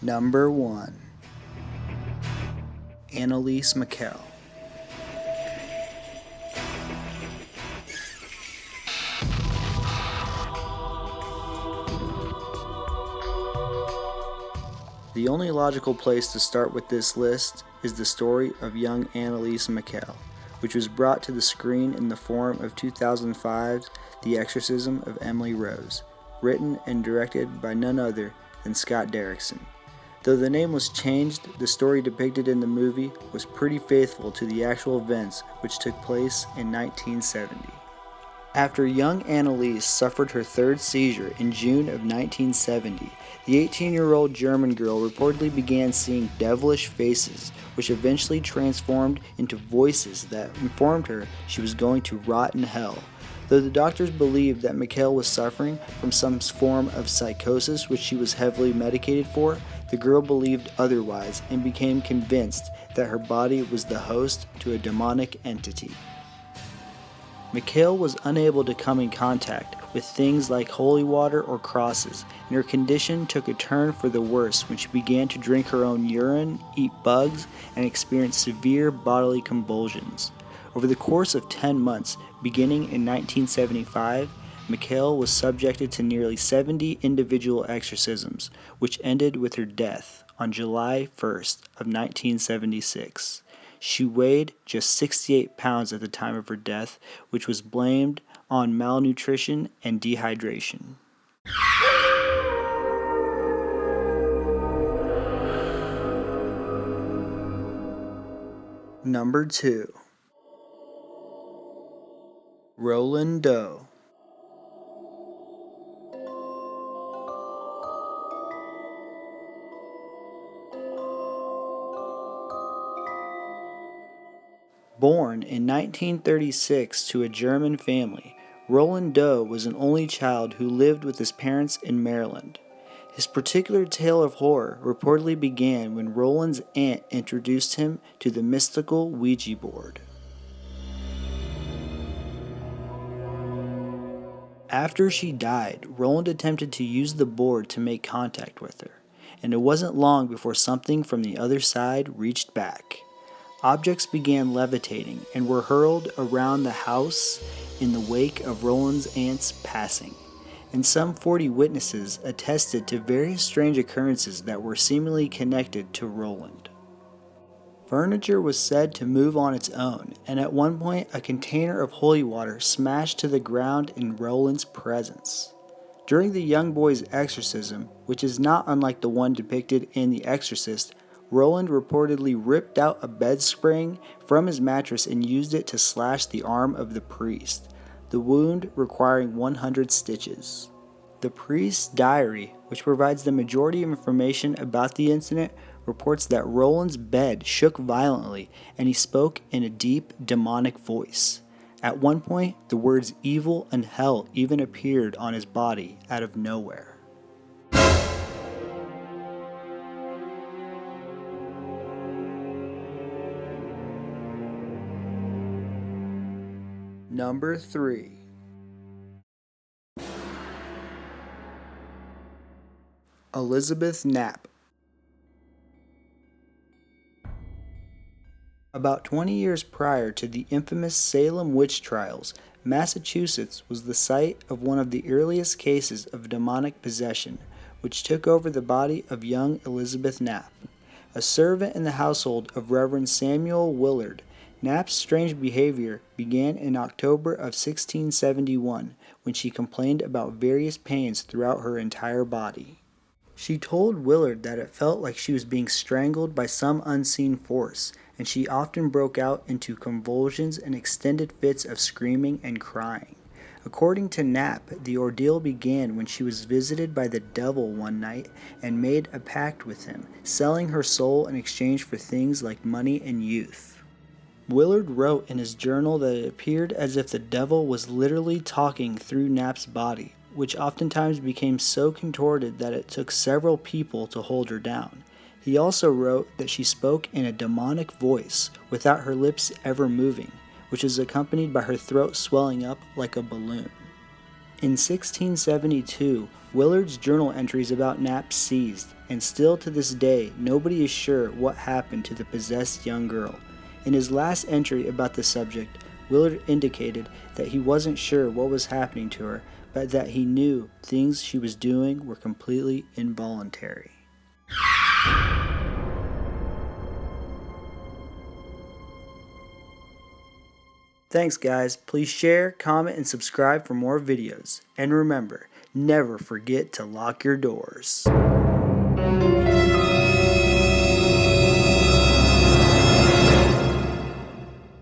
Number 1. Anneliese Michel. The only logical place to start with this list is the story of young Anneliese Michel, which was brought to the screen in the form of 2005's The Exorcism of Emily Rose, written and directed by none other than Scott Derrickson. Though the name was changed, the story depicted in the movie was pretty faithful to the actual events which took place in 1970. After young Anneliese suffered her third seizure in June of 1970, the 18-year-old German girl reportedly began seeing devilish faces, which eventually transformed into voices that informed her she was going to rot in hell. Though the doctors believed that Michel was suffering from some form of psychosis which she was heavily medicated for, the girl believed otherwise and became convinced that her body was the host to a demonic entity. Michel was unable to come in contact with things like holy water or crosses, and her condition took a turn for the worse when she began to drink her own urine, eat bugs, and experience severe bodily convulsions. Over the course of 10 months, beginning in 1975, Michel was subjected to nearly 70 individual exorcisms, which ended with her death on July 1st of 1976. She weighed just 68 pounds at the time of her death, which was blamed on malnutrition and dehydration. Number 2. Roland Doe. Born in 1936 to a German family, Roland Doe was an only child who lived with his parents in Maryland. His particular tale of horror reportedly began when Roland's aunt introduced him to the mystical Ouija board. After she died, Roland attempted to use the board to make contact with her, and it wasn't long before something from the other side reached back. Objects began levitating and were hurled around the house in the wake of Roland's aunt's passing, and some 40 witnesses attested to various strange occurrences that were seemingly connected to Roland. Furniture was said to move on its own, and at one point a container of holy water smashed to the ground in Roland's presence. During the young boy's exorcism, which is not unlike the one depicted in The Exorcist, Roland reportedly ripped out a bed spring from his mattress and used it to slash the arm of the priest, the wound requiring 100 stitches. The priest's diary, which provides the majority of information about the incident, reports that Roland's bed shook violently and he spoke in a deep, demonic voice. At one point, the words evil and hell even appeared on his body out of nowhere. Number 3. Elizabeth Knapp. About 20 years prior to the infamous Salem witch trials, Massachusetts was the site of one of the earliest cases of demonic possession, which took over the body of young Elizabeth Knapp. A servant in the household of Reverend Samuel Willard, Knapp's strange behavior began in October of 1671 when she complained about various pains throughout her entire body. She told Willard that it felt like she was being strangled by some unseen force, and she often broke out into convulsions and extended fits of screaming and crying. According to Knapp, the ordeal began when she was visited by the devil one night and made a pact with him, selling her soul in exchange for things like money and youth. Willard wrote in his journal that it appeared as if the devil was literally talking through Knapp's body, which oftentimes became so contorted that it took several people to hold her down. He also wrote that she spoke in a demonic voice without her lips ever moving, which is accompanied by her throat swelling up like a balloon. In 1672, Willard's journal entries about Knapp ceased, and still to this day, nobody is sure what happened to the possessed young girl. In his last entry about the subject, Willard indicated that he wasn't sure what was happening to her, but that he knew things she was doing were completely involuntary. Thanks guys, please share, comment, and subscribe for more videos. And remember, never forget to lock your doors.